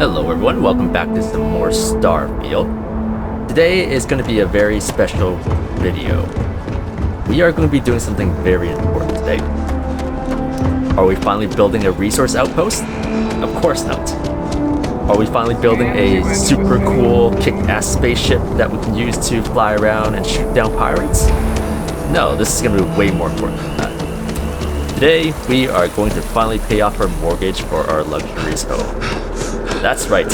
Hello everyone, welcome back to some more Starfield. Today is going to be a very special video. We are going to be doing something very important today. Are we finally building a resource outpost? Of course not. Are we finally building a super cool kick-ass spaceship that we can use to fly around and shoot down pirates? No, this is going to be way more important than that. Today, we are going to finally pay off our mortgage for our luxurious home. That's right,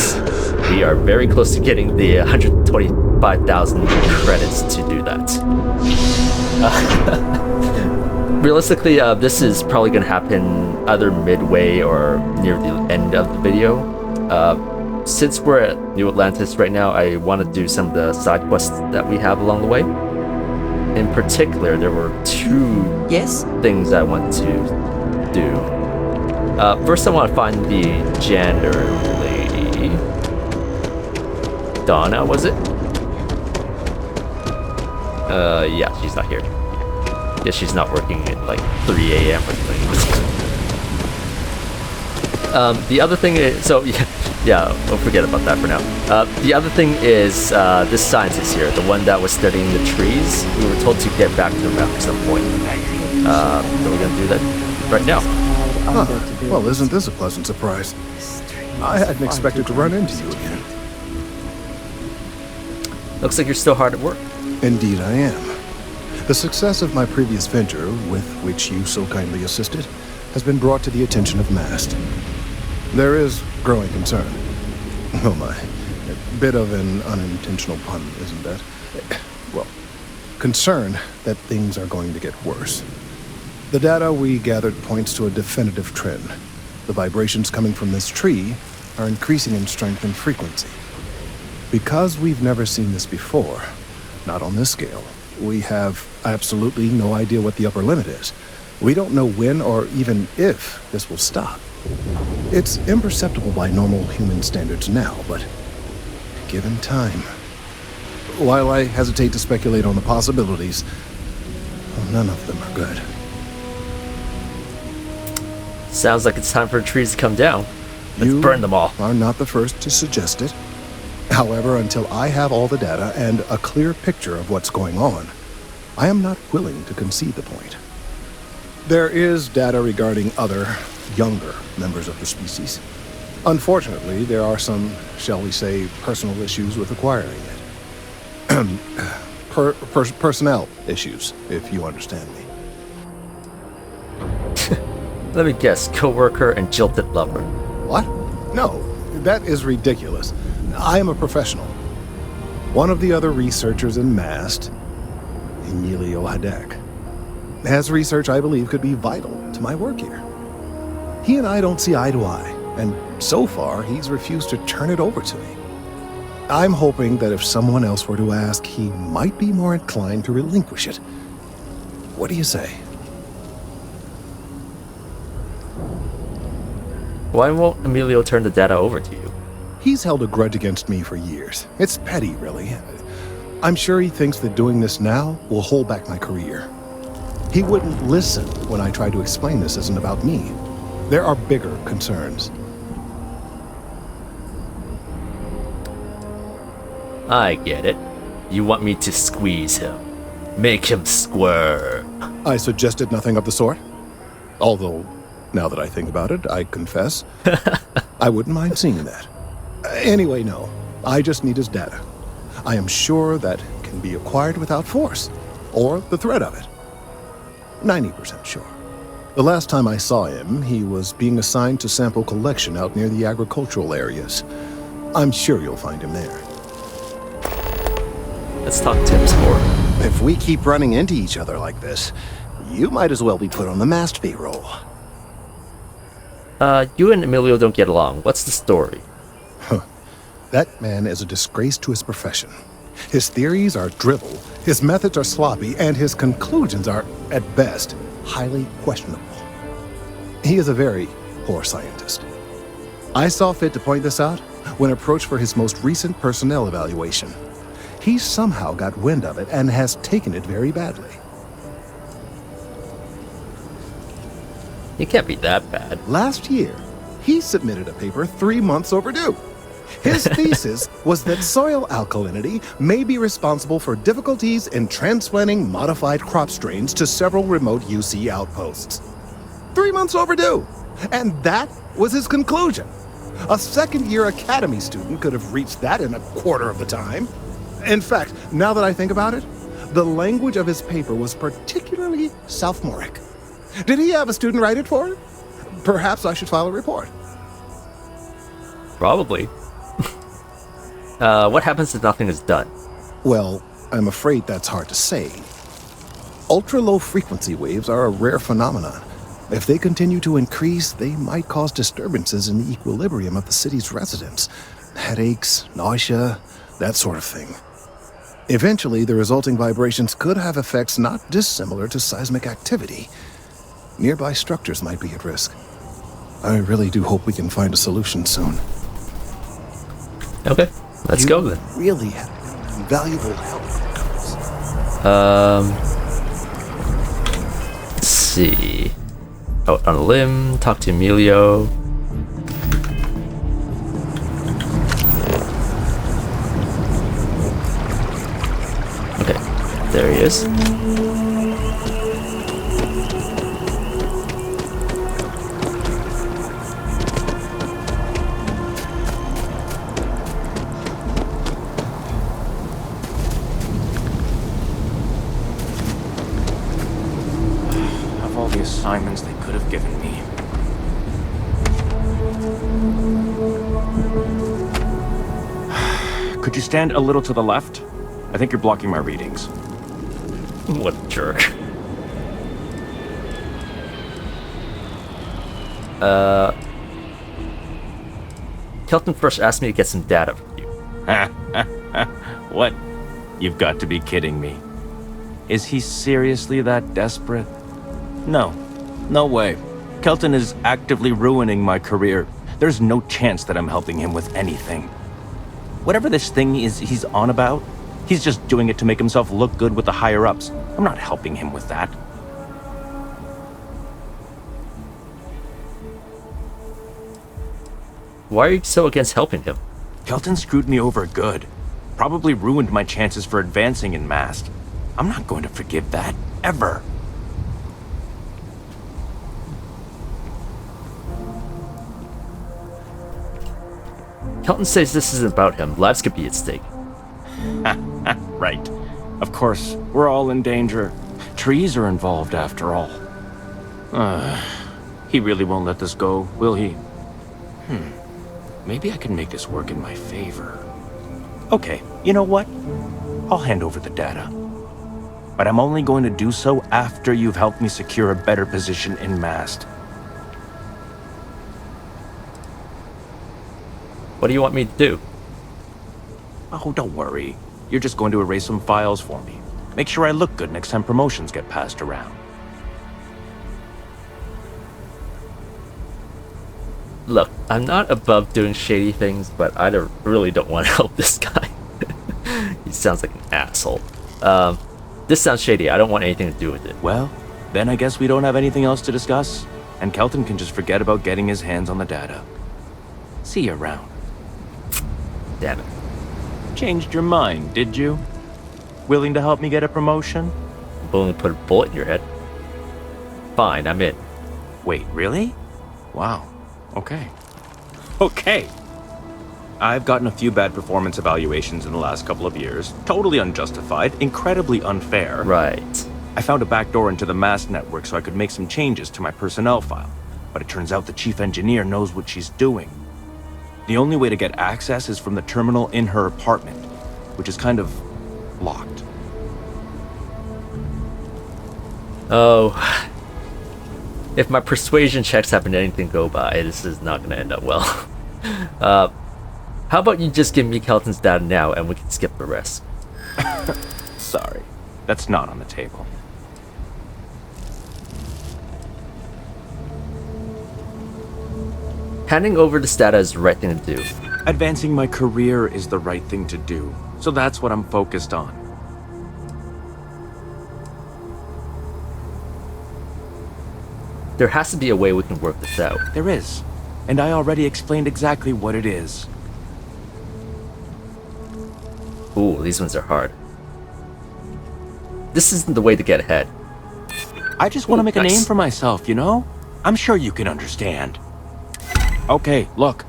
we are very close to getting the 125,000 credits to do that. Realistically, this is probably going to happen either midway or near the end of the video. Since we're at New Atlantis right now, I want to do some of the side quests that we have along the way. In particular, there were two things I want to do. First, I want to find the janitor lady. Donna, was it? Yeah, she's not here. Yeah, she's not working at like 3 a.m. or something. The other thing is, so yeah, we'll forget about that for now. The other thing is this scientist here, the one that was studying the trees. We were told to get back to him after some point. So we're gonna do that right now. Huh. Well, isn't this a pleasant surprise? I hadn't expected to run into you again. Looks like you're still hard at work. Indeed I am. The success of my previous venture, with which you so kindly assisted, has been brought to the attention of MAST. There is growing concern. Oh my, a bit of an unintentional pun, isn't that? Well, concern that things are going to get worse. The data we gathered points to a definitive trend. The vibrations coming from this tree are increasing in strength and frequency. Because we've never seen this before, not on this scale, we have absolutely no idea what the upper limit is. We don't know when or even if this will stop. It's imperceptible by normal human standards now, but given time. While I hesitate to speculate on the possibilities, none of them are good. Sounds like it's time for the trees to come down. Let's burn them all. You are not the first to suggest it. However, until I have all the data and a clear picture of what's going on, I am not willing to concede the point. There is data regarding other, younger members of the species. Unfortunately, there are some, shall we say, personal issues with acquiring it. Personnel issues, if you understand me. Let me guess, co-worker and jilted lover. What? No, that is ridiculous. I am a professional. One of the other researchers in MAST, Emilio Hadek, has research I believe could be vital to my work here. He and I don't see eye to eye, and so far he's refused to turn it over to me. I'm hoping that if someone else were to ask, he might be more inclined to relinquish it. What do you say? Why won't Emilio turn the data over to you? He's held a grudge against me for years. It's petty, really. I'm sure he thinks that doing this now will hold back my career. He wouldn't listen when I tried to explain this isn't about me. There are bigger concerns. I get it. You want me to squeeze him. Make him squirm. I suggested nothing of the sort. Although, now that I think about it, I confess, I wouldn't mind seeing that. Anyway, no. I just need his data. I am sure that can be acquired without force, or the threat of it. 90% sure. The last time I saw him, he was being assigned to sample collection out near the agricultural areas. I'm sure you'll find him there. Let's talk to him some more. If we keep running into each other like this, you might as well be put on the MAST payroll. You and Emilio don't get along. What's the story? That man is a disgrace to his profession. His theories are drivel, his methods are sloppy, and his conclusions are, at best, highly questionable. He is a very poor scientist. I saw fit to point this out when approached for his most recent personnel evaluation. He somehow got wind of it and has taken it very badly. It can't be that bad. Last year, he submitted a paper 3 months overdue. His thesis was that soil alkalinity may be responsible for difficulties in transplanting modified crop strains to several remote UC outposts. 3 months overdue! And that was his conclusion. A second-year academy student could have reached that in a quarter of the time. In fact, now that I think about it, the language of his paper was particularly sophomoric. Did he have a student write it for him? Perhaps I should file a report. Probably. What happens if nothing is done? Well, I'm afraid that's hard to say. Ultra-low frequency waves are a rare phenomenon. If they continue to increase, they might cause disturbances in the equilibrium of the city's residents. Headaches, nausea, that sort of thing. Eventually, the resulting vibrations could have effects not dissimilar to seismic activity. Nearby structures might be at risk. I really do hope we can find a solution soon. Okay, let's go then. Really have valuable help. Let's see. Out on a limb, talk to Emilio. Okay, there he is. Assignments they could have given me. Could you stand a little to the left? I think you're blocking my readings. What a jerk. Kelton first asked me to get some data from you. What? You've got to be kidding me. Is he seriously that desperate? No. No way. Kelton is actively ruining my career. There's no chance that I'm helping him with anything. Whatever this thing is he's on about, he's just doing it to make himself look good with the higher-ups. I'm not helping him with that. Why are you so against helping him? Kelton screwed me over good. Probably ruined my chances for advancing in Mast. I'm not going to forgive that, ever. Kelton says this isn't about him. Lives could be at stake. Right. Of course, we're all in danger. Trees are involved after all. He really won't let this go, will he? Maybe I can make this work in my favor. Okay, you know what? I'll hand over the data. But I'm only going to do so after you've helped me secure a better position in Mast. What do you want me to do? Oh, don't worry. You're just going to erase some files for me. Make sure I look good next time promotions get passed around. Look, I'm not above doing shady things, but I really don't want to help this guy. He sounds like an asshole. This sounds shady. I don't want anything to do with it. Well, then I guess we don't have anything else to discuss, and Kelton can just forget about getting his hands on the data. See you around. Damn it. Changed your mind, did you? Willing to help me get a promotion? I'm willing to put a bullet in your head. Fine, I'm in. Wait, really? Wow. Okay. Okay. I've gotten a few bad performance evaluations in the last couple of years. Totally unjustified, incredibly unfair. Right. I found a backdoor into the Mast network so I could make some changes to my personnel file. But it turns out the chief engineer knows what she's doing. The only way to get access is from the terminal in her apartment, which is kind of locked. Oh. If my persuasion checks happen to anything go by, this is not going to end up well. How about you just give me Kelton's data now and we can skip the rest? Sorry, that's not on the table. Handing over this data is the right thing to do. Advancing my career is the right thing to do, so that's what I'm focused on. There has to be a way we can work this out. There is, and I already explained exactly what it is. Ooh, these ones are hard. This isn't the way to get ahead. I just want to make a Nice. name for myself, you know? I'm sure you can understand. Okay, look.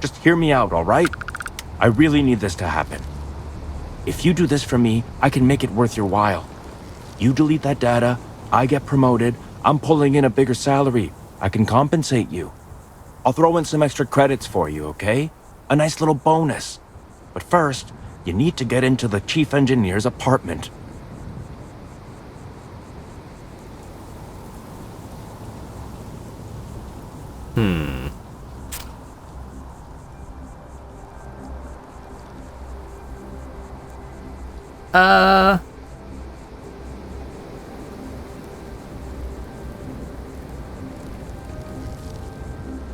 Just hear me out, all right? I really need this to happen. If you do this for me, I can make it worth your while. You delete that data, I get promoted, I'm pulling in a bigger salary. I can compensate you. I'll throw in some extra credits for you, okay? A nice little bonus. But first, you need to get into the chief engineer's apartment.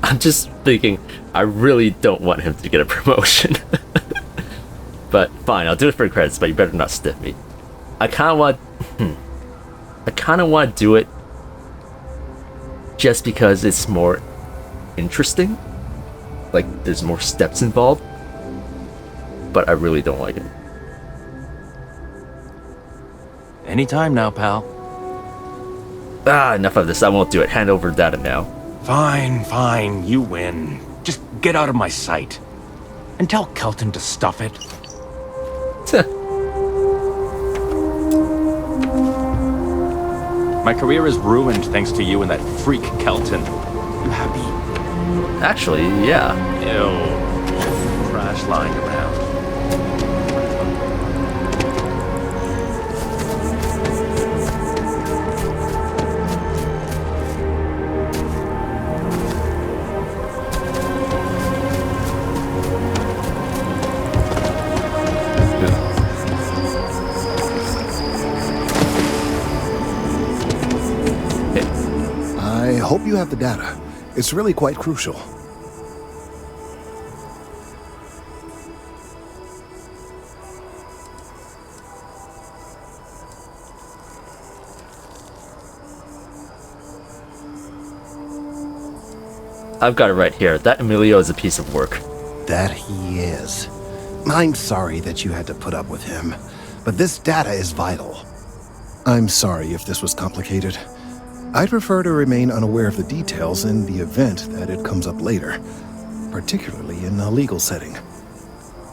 I'm just thinking, I really don't want him to get a promotion. But fine, I'll do it for the credits, but you better not stiff me. I kind of want to do it just because it's more interesting. Like, there's more steps involved. But I really don't like it. Anytime now, pal. Enough of this. I won't do it. Hand over data now. Fine, you win. Just get out of my sight. And tell Kelton to stuff it. My career is ruined thanks to you and that freak Kelton. You happy? Actually, yeah. Ew. Trash lying around. I hope you have the data. It's really quite crucial. I've got it right here. That Emilio is a piece of work. That he is. I'm sorry that you had to put up with him, but this data is vital. I'm sorry if this was complicated. I'd prefer to remain unaware of the details in the event that it comes up later, particularly in a legal setting.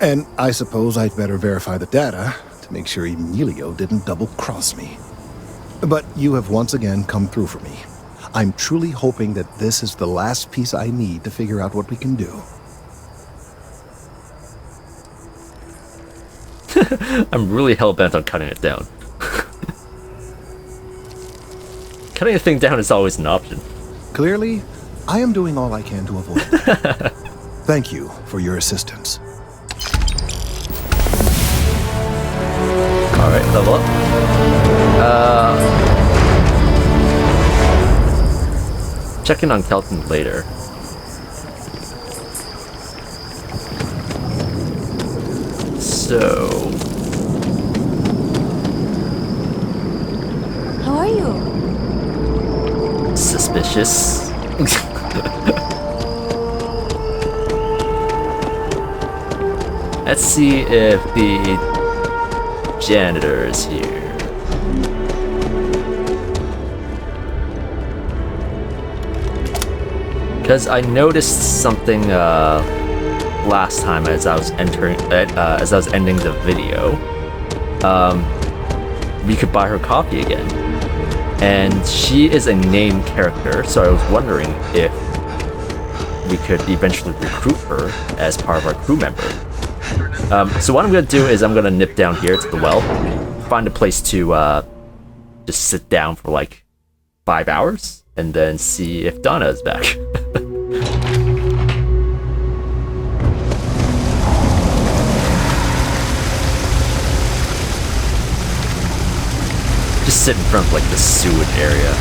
And I suppose I'd better verify the data to make sure Emilio didn't double-cross me. But you have once again come through for me. I'm truly hoping that this is the last piece I need to figure out what we can do. I'm really hell-bent on cutting it down. Cutting a thing down is always an option. Clearly, I am doing all I can to avoid that. Thank you for your assistance. Alright, level up. Check in on Kelton later. So... How are you? Suspicious. Let's see if the janitor is here. Because I noticed something last time as I was ending the video. We could buy her coffee again. And she is a named character, so I was wondering if we could eventually recruit her as part of our crew member. So what I'm going to do is I'm going to nip down here to the well, find a place to just sit down for like 5 hours, and then see if Donna is back. Just sit in front of like the sewage area.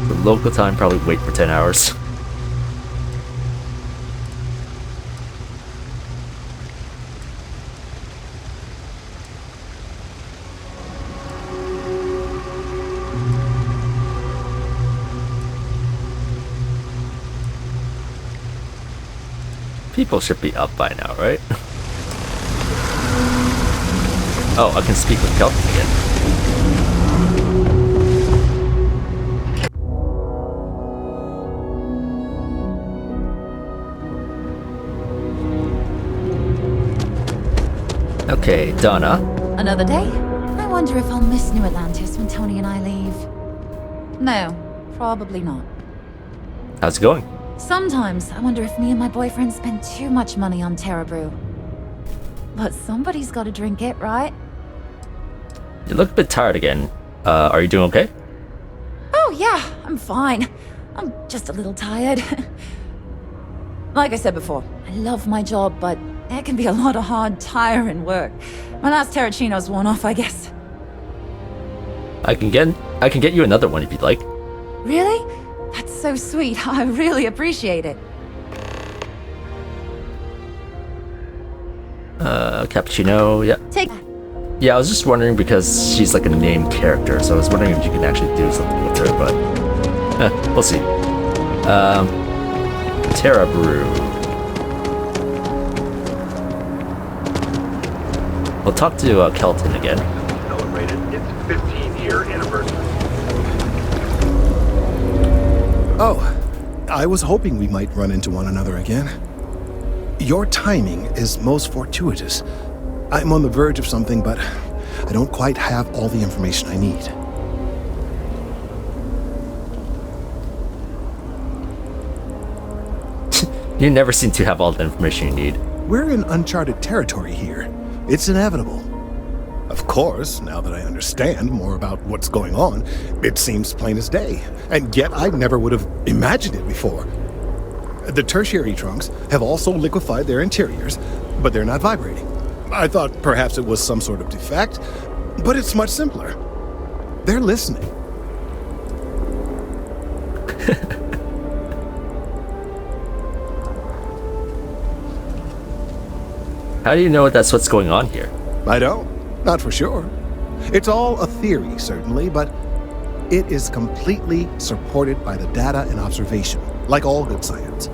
The local time, probably wait for 10 hours. People should be up by now, right? Oh, I can speak with Kelton again. Okay, Donna. Another day? I wonder if I'll miss New Atlantis when Tony and I leave. No, probably not. How's it going? Sometimes I wonder if me and my boyfriend spend too much money on Terra Brew. But somebody's gotta drink it, right? You look a bit tired again. Are you doing okay? Oh yeah, I'm fine. I'm just a little tired. Like I said before, I love my job, but it can be a lot of hard, tiring work. My last Terracino's worn off, I guess. I can get you another one if you'd like. Really? That's so sweet. I really appreciate it. Cappuccino, yeah. Take Yeah, I was just wondering because she's like a named character, so I was wondering if you can actually do something with her, but we'll see. Terra Brew. We'll talk to Kelton again. Celebrated its 15-year anniversary. Oh, I was hoping we might run into one another again. Your timing is most fortuitous. I'm on the verge of something, but I don't quite have all the information I need. You never seem to have all the information you need. We're in uncharted territory here. It's inevitable. Of course, now that I understand more about what's going on, it seems plain as day. And yet I never would have imagined it before. The tertiary trunks have also liquefied their interiors, but they're not vibrating. I thought perhaps it was some sort of defect, but it's much simpler. They're listening. How do you know that's what's going on here? I don't. Not for sure. It's all a theory, certainly, but it is completely supported by the data and observation, like all good science.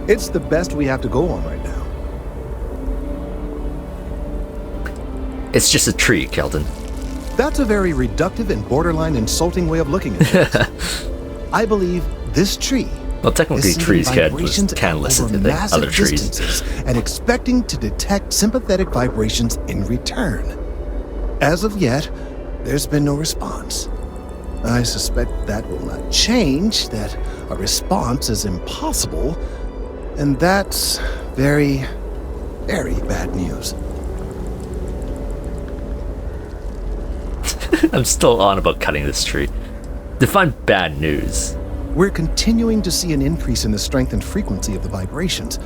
It's the best we have to go on right now. It's just a tree, Kelton. That's a very reductive and borderline insulting way of looking at things. I believe this tree Well, technically is trees sending can vibrations listen over to massive other trees. distances and expecting to detect sympathetic vibrations in return. As of yet, there's been no response. I suspect that will not change, that a response is impossible, and that's very, very bad news. I'm still on about cutting this tree. Define bad news. We're continuing to see an increase in the strength and frequency of the vibrations.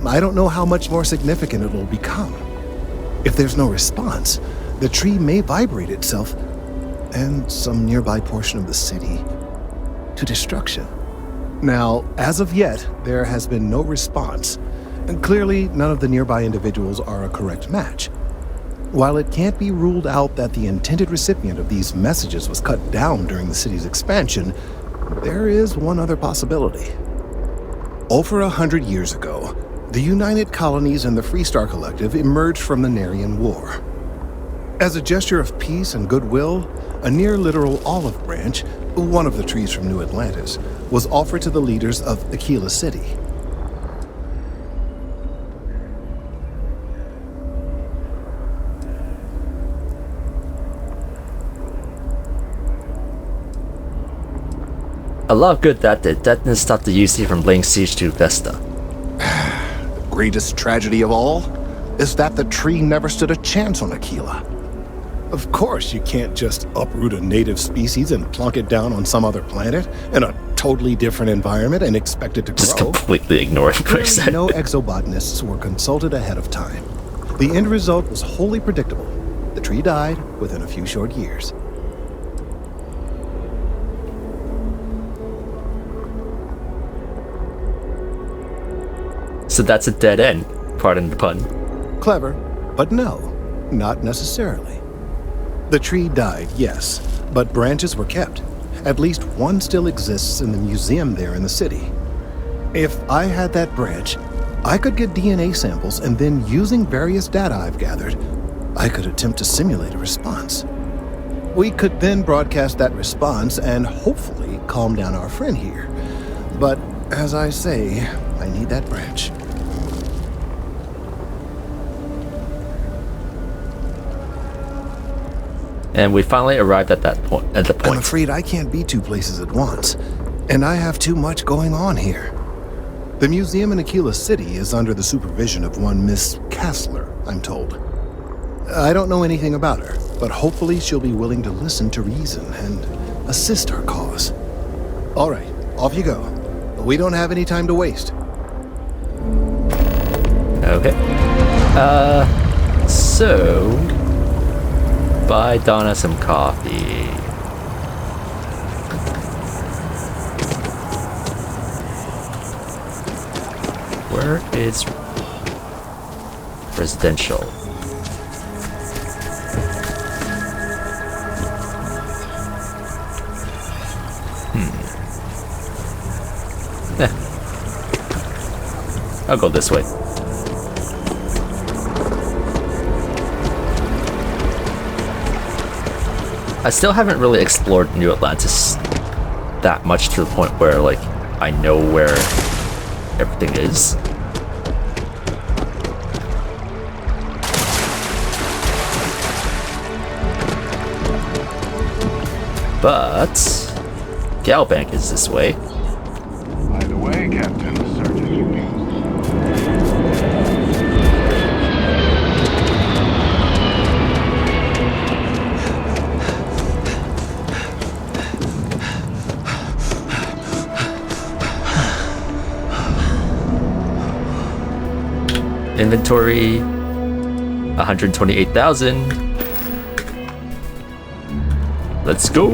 I don't know how much more significant it will become. If there's no response, the tree may vibrate itself, and some nearby portion of the city, to destruction. Now, as of yet, there has been no response, and clearly none of the nearby individuals are a correct match. While it can't be ruled out that the intended recipient of these messages was cut down during the city's expansion, there is one other possibility. Over 100 years ago, the United Colonies and the Freestar Collective emerged from the Narian War. As a gesture of peace and goodwill, a near-literal olive branch, one of the trees from New Atlantis, was offered to the leaders of Aquila City. A lot of good that did. That didn't stop the UC from laying siege to Vesta. The greatest tragedy of all is that the tree never stood a chance on Aquila. Of course, you can't just uproot a native species and plunk it down on some other planet in a totally different environment and expect it to Just grow. completely ignoring what I Clearly, said. no exobotanists were consulted ahead of time. The end result was wholly predictable. The tree died within a few short years. So that's a dead end, pardon the pun. Clever, but no, not necessarily. The tree died, yes, but branches were kept. At least one still exists in the museum there in the city. If I had that branch, I could get DNA samples, and then using various data I've gathered, I could attempt to simulate a response. We could then broadcast that response and hopefully calm down our friend here. But as I say, I need that branch. And we finally arrived at that point. I'm afraid I can't be two places at once, and I have too much going on here. The museum in Aquila City is under the supervision of one Miss Kassler, I'm told. I don't know anything about her, but hopefully she'll be willing to listen to reason and assist our cause. All right, off you go. We don't have any time to waste. Okay. So buy Donna some coffee. Where is residential? I'll go this way. I still haven't really explored New Atlantis that much to the point where, like, I know where everything is. But Galbank is this way. By the way, Captain, Sergeant Ewing. Inventory 128,000. Let's go.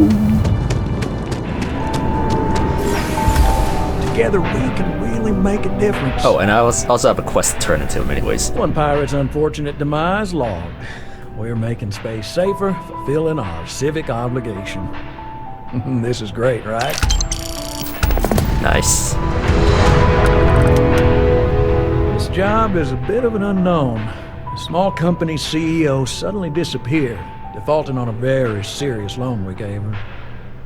Together we can really make a difference. Oh, and I also have a quest to turn into him anyways. One pirate's unfortunate demise logged. We're making space safer, fulfilling our civic obligation. This is great, right? Nice. This job is a bit of an unknown. A small company's CEO suddenly disappeared, defaulting on a very serious loan we gave her.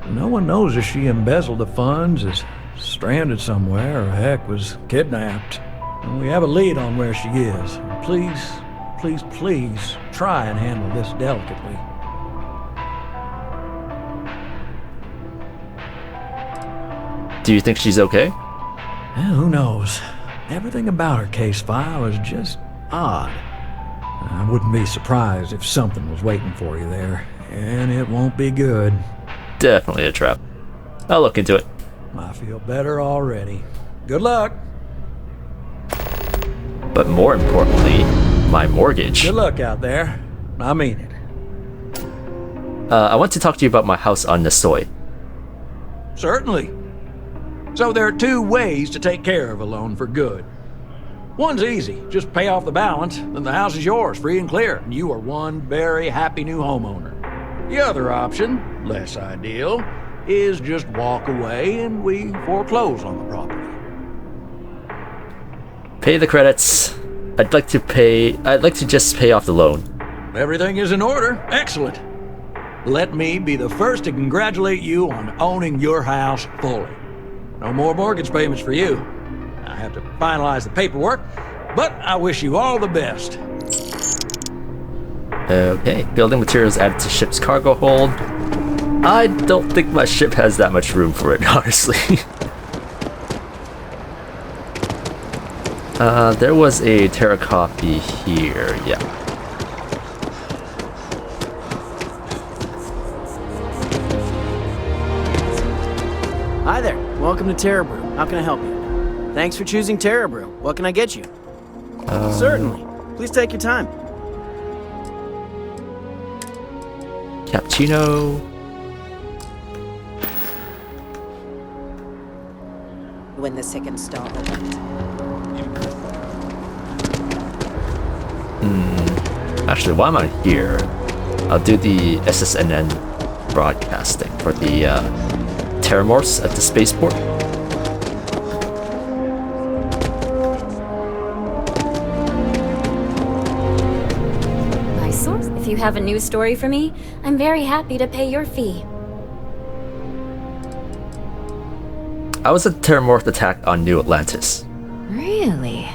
No one knows if she embezzled the funds, is stranded somewhere, or heck, was kidnapped. And we have a lead on where she is. Please, please, please, try and handle this delicately. Do you think she's okay? Well, who knows? Everything about her case file is just odd. I wouldn't be surprised if something was waiting for you there, and it won't be good. Definitely a trap. I'll look into it. I feel better already. Good luck. But more importantly, my mortgage. Good luck out there. I mean it. I want to talk to you about my house on Nasoy. Certainly. So there are two ways to take care of a loan for good. One's easy. Just pay off the balance, then the house is yours, free and clear, and you are one very happy new homeowner. The other option, less ideal, is just walk away and we foreclose on the property. Pay the credits. I'd like to just pay off the loan. Everything is in order. Excellent. Let me be the first to congratulate you on owning your house fully. No more mortgage payments for you. I have to finalize the paperwork, but I wish you all the best. Okay, building materials added to ship's cargo hold. I don't think my ship has that much room for it, honestly. There was a Terra copy here, yeah. Hi there. Welcome to Terra Brew. How can I help you? Thanks for choosing Terra Brew. What can I get you? Certainly. Please take your time. Cappuccino. When the second star opened. Actually, while I'm here, I'll do the SSNN broadcasting for the Terramorphs at the spaceport. have a news story for me, I'm very happy to pay your fee. I was a terramorph attack on New Atlantis. Really?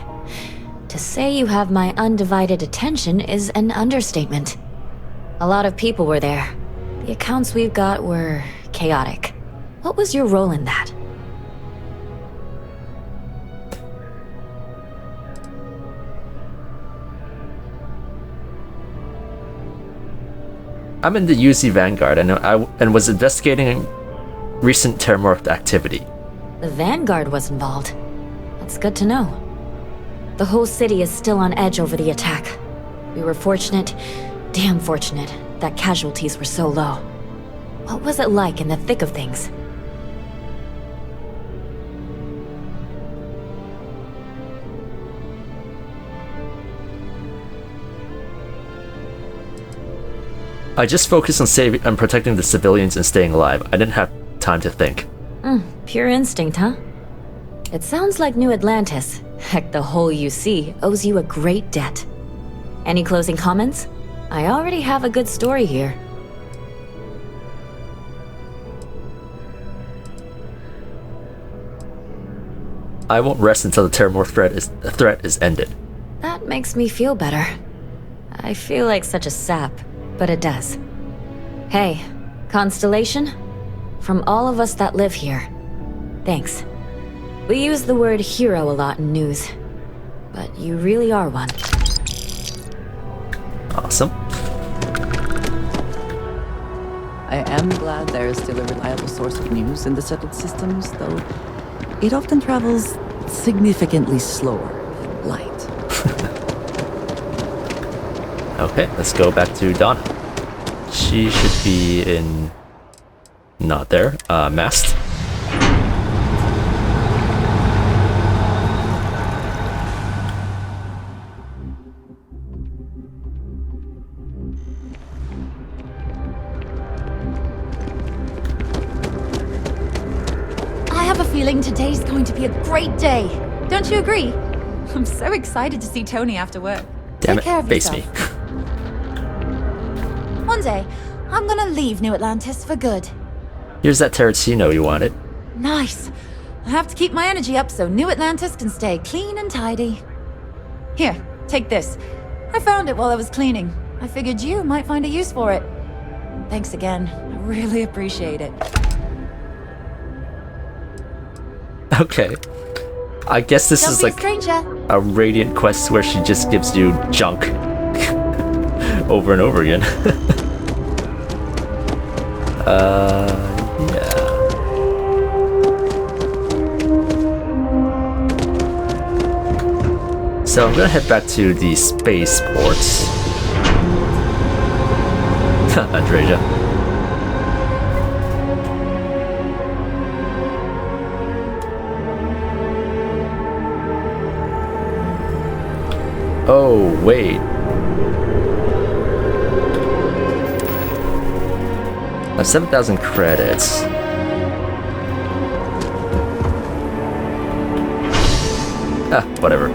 To say you have my undivided attention is an understatement. A lot of people were there. The accounts we've got were chaotic. What was your role in that? I'm in the UC Vanguard and was investigating recent terramorphed activity. The Vanguard was involved. That's good to know. The whole city is still on edge over the attack. We were fortunate, damn fortunate, that casualties were so low. What was it like in the thick of things? I just focused on protecting the civilians and staying alive. I didn't have time to think. Pure instinct, huh? It sounds like New Atlantis, heck, the whole UC, owes you a great debt. Any closing comments? I already have a good story here. I won't rest until the terramorph threat is ended. That makes me feel better. I feel like such a sap, but it does. Hey, Constellation? From all of us that live here, thanks. We use the word hero a lot in news, but you really are one. Awesome. I am glad there is still a reliable source of news in the settled systems, though it often travels significantly slower than light. Okay, let's go back to Donna. She should be in... not there. Mast. I have a feeling today's going to be a great day. Don't you agree? I'm so excited to see Tony after work. Damn Take care it, of face yourself. me. One day, I'm gonna leave New Atlantis for good. Here's that Tarantino you wanted. Nice. I have to keep my energy up so New Atlantis can stay clean and tidy. Here, take this. I found it while I was cleaning. I figured you might find a use for it. Thanks again. I really appreciate it. Okay. I guess this Don't is be a like stranger. a Radiant quest where she just gives you junk over and over again. Yeah. So I'm gonna head back to the spaceports. Andreja. Oh, wait. I have 7,000 credits. Whatever.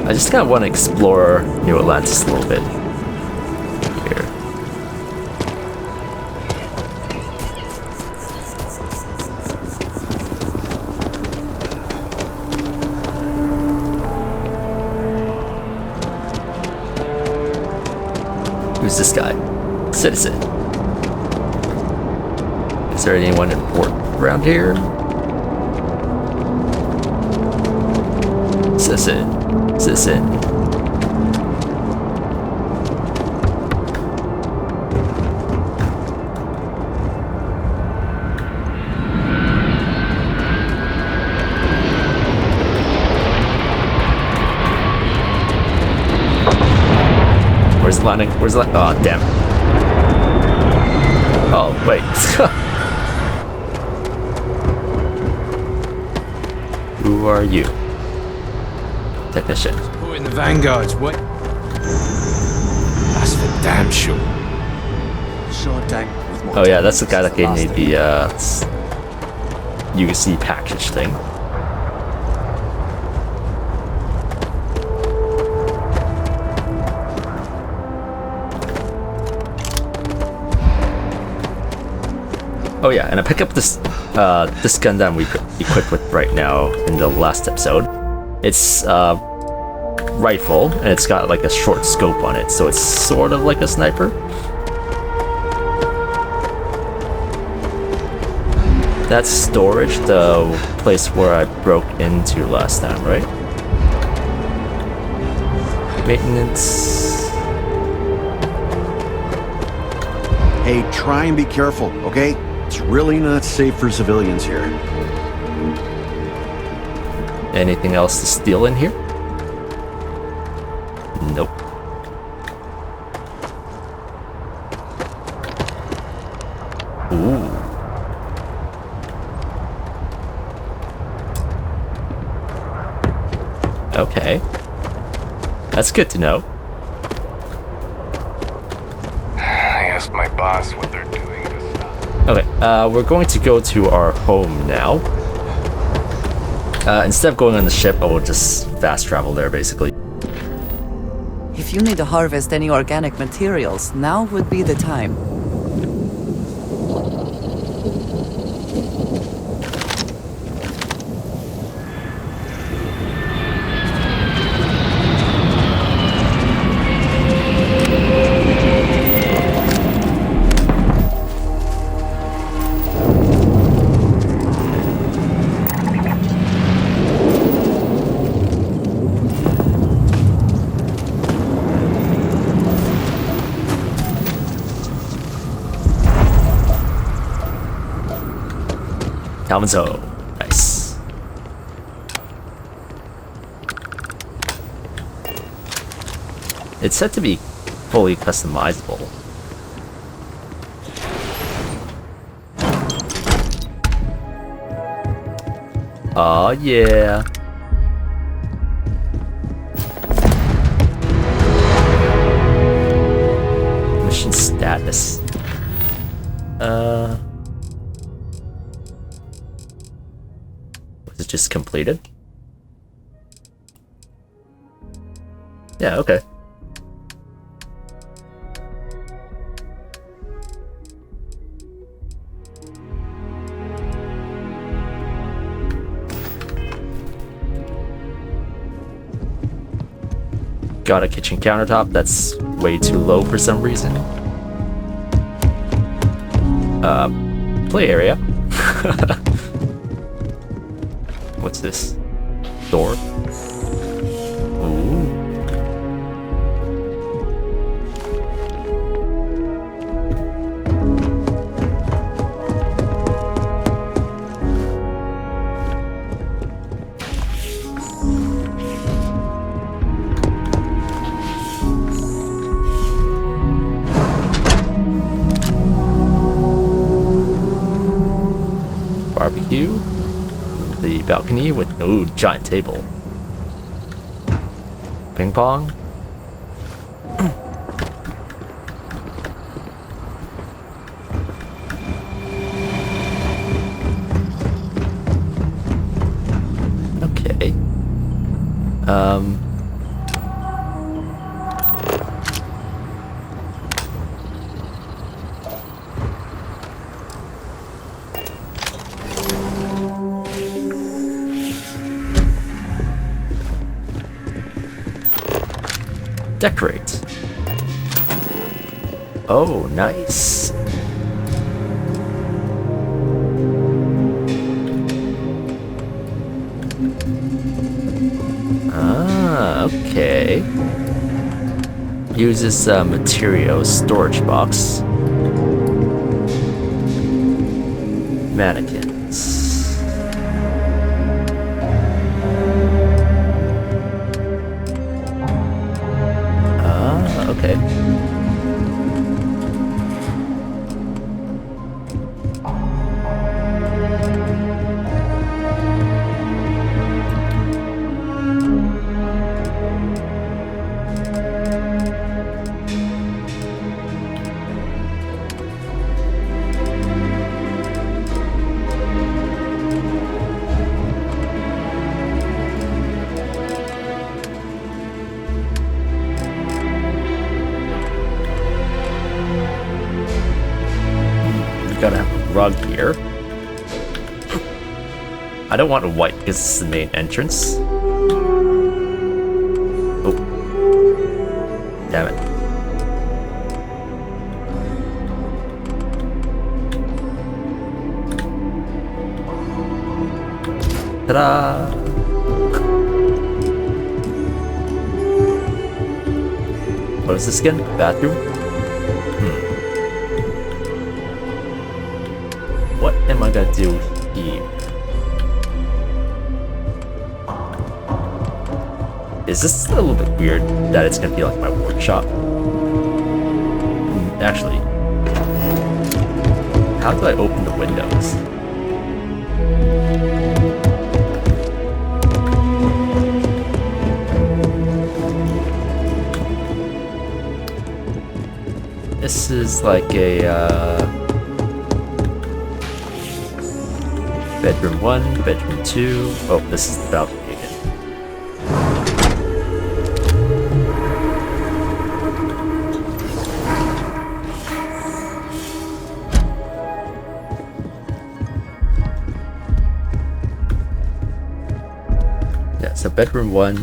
I just kind of want to explore New Atlantis a little bit. Here. Who's this guy? Citizen. Is there anyone important around here? Citizen. Citizen. Where's the landing? Where's the landing? Oh, damn. Oh, wait. Who are you? Technician. Who in the Vanguard's way? That's for damn sure. Short tank with more Oh yeah, that's the guy that gave techniques me than the UC package thing. Oh yeah, and I pick up this this gun that we equipped with right now in the last episode. It's rifle, and it's got like a short scope on it, so it's sort of like a sniper. That's storage, the place where I broke into last time, right? Maintenance. Hey, try and be careful, okay? It's really not safe for civilians here. Anything else to steal in here? Nope. Ooh. Okay. That's good to know. I asked my boss what they're doing this time. Okay, we're going to go to our home now. Instead of going on the ship, I will just fast travel there, basically. If you need to harvest any organic materials, now would be the time. Calvinzo. Nice. It's said to be fully customizable. Oh yeah. Mission status. Was it just completed? Yeah, okay. Got a kitchen countertop that's way too low for some reason. Play area. What's this? Door? Ooh. Barbecue. The balcony with giant table. Ping pong. Okay. Decorate. Oh, nice. Ah, okay. Uses materials storage box. Mannequins. Okay. rug here. I don't want a white because it's the main entrance. Oh. Damn it. Ta-da! What is this again? Bathroom? What am I gonna do here? Is this a little bit weird that it's gonna be like my workshop? Actually, how do I open the windows? This is like a bedroom 1, bedroom 2. Oh, this is the balcony again. Yeah, so bedroom 1.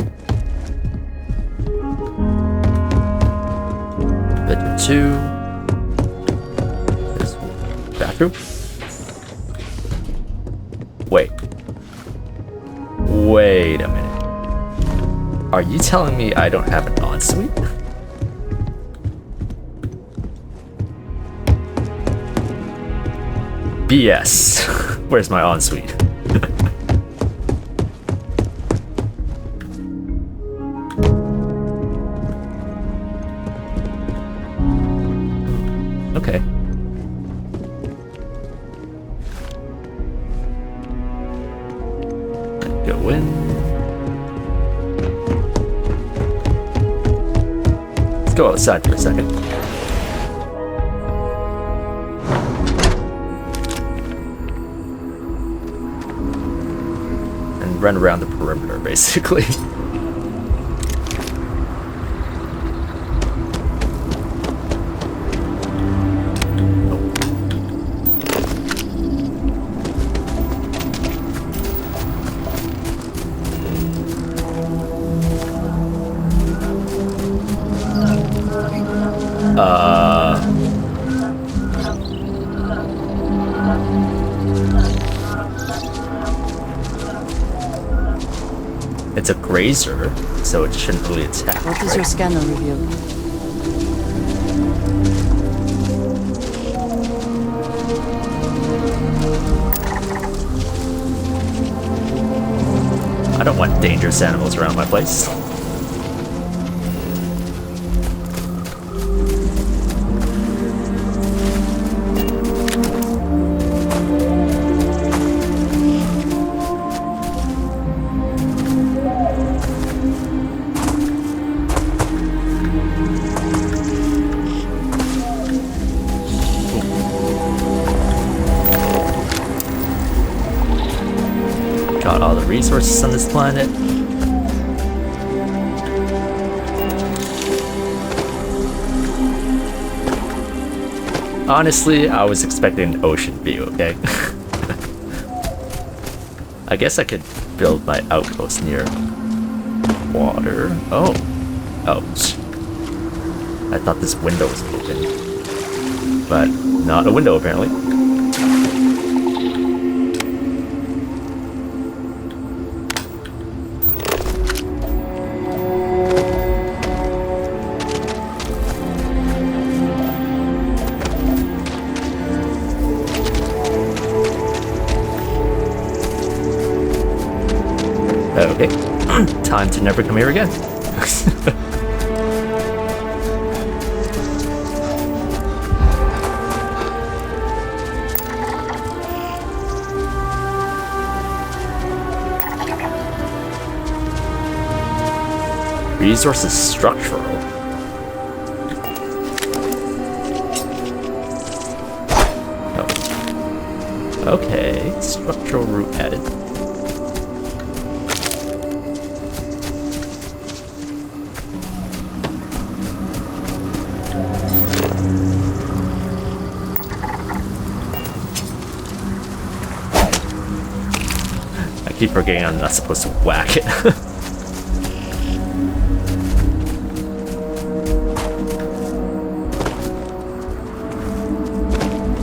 Bedroom 2. There's bathroom. Wait a minute. Are you telling me I don't have an ensuite? BS. Where's my ensuite? Okay. Go in. Let's go outside for a second. And run around the perimeter, basically. It's a grazer, so it shouldn't really attack. What does your scanner reveal? I don't want dangerous animals around my place. Got all the resources on this planet. Honestly, I was expecting an ocean view, okay? I guess I could build my outpost near water. Oh. Ouch. I thought this window was open. But not a window, apparently. Okay. Time to never come here again. Resources structural. Oh. Okay. Structural root added. keep forgetting I'm not supposed to whack it.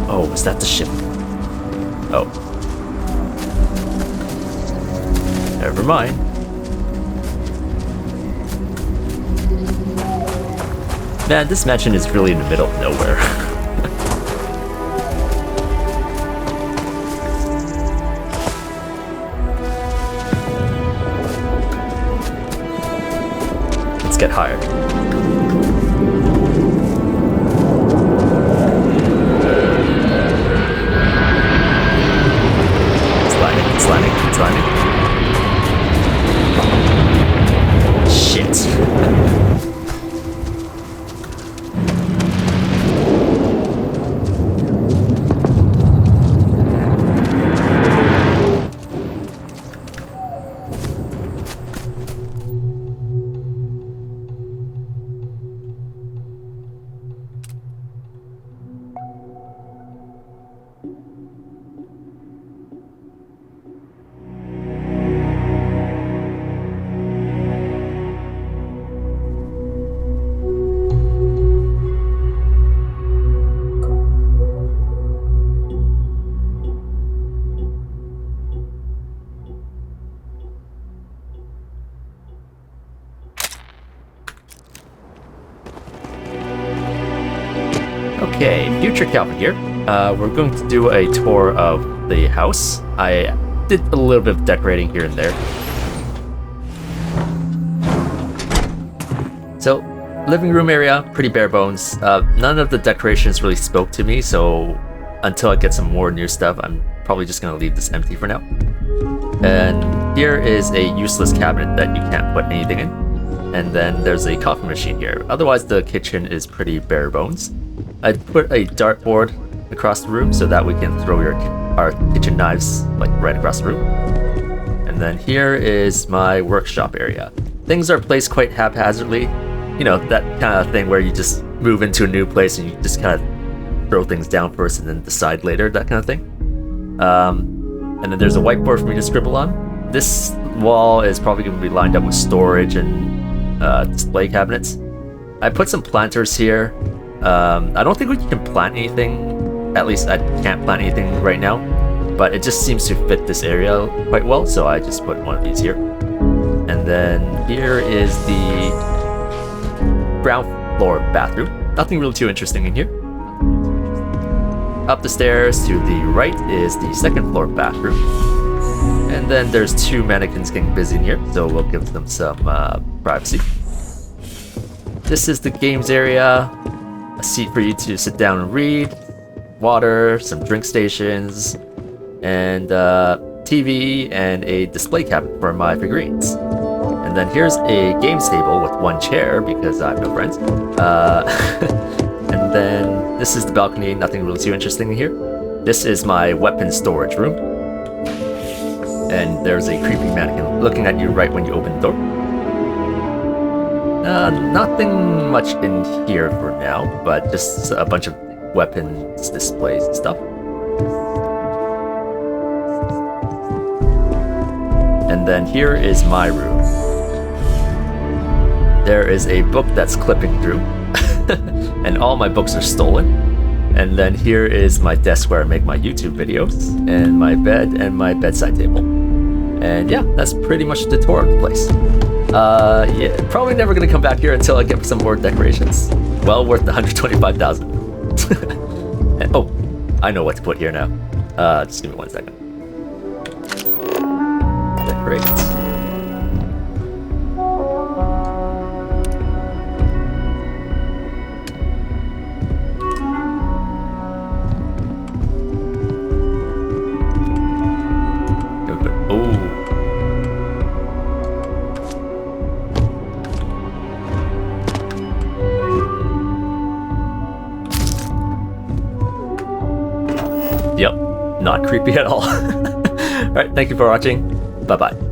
Oh, is that the ship? Oh. Never mind. Man, this mansion is really in the middle of nowhere. Let's get higher. It's landing. Shit. Okay, Future Calvin here. We're going to do a tour of the house. I did a little bit of decorating here and there. So, living room area, pretty bare bones. None of the decorations really spoke to me, so until I get some more new stuff, I'm probably just going to leave this empty for now. And here is a useless cabinet that you can't put anything in. And then there's a coffee machine here. Otherwise, the kitchen is pretty bare bones. I put a dartboard across the room so that we can throw our kitchen knives like right across the room. And then here is my workshop area. Things are placed quite haphazardly. You know, that kind of thing where you just move into a new place and you just kind of throw things down first and then decide later, that kind of thing. And then there's a whiteboard for me to scribble on. This wall is probably going to be lined up with storage and display cabinets. I put some planters here. I don't think we can plant anything. At least I can't plant anything right now. But it just seems to fit this area quite well, so I just put one of these here. And then here is the ground floor bathroom. Nothing really too interesting in here. Up the stairs to the right is the second floor bathroom. And then there's two mannequins getting busy in here, so we'll give them some privacy. This is the games area. A seat for you to sit down and read. Water, some drink stations, and TV, and a display cabinet for my figurines. And then here's a games table with one chair because I have no friends. And then this is the balcony, nothing really too interesting in here. This is my weapon storage room. And there's a creepy mannequin looking at you right when you open the door. Nothing much in here for now, but just a bunch of weapons displays and stuff. And then here is my room. There is a book that's clipping through, and all my books are stolen. And then here is my desk where I make my YouTube videos, and my bed and my bedside table. And yeah, that's pretty much the tour of the place. Yeah, probably never gonna come back here until I get some more decorations. Well worth the 125,000. And, oh, I know what to put here now. Just give me 1 second. Decorate. Yep, not creepy at all. Alright, thank you for watching. Bye-bye.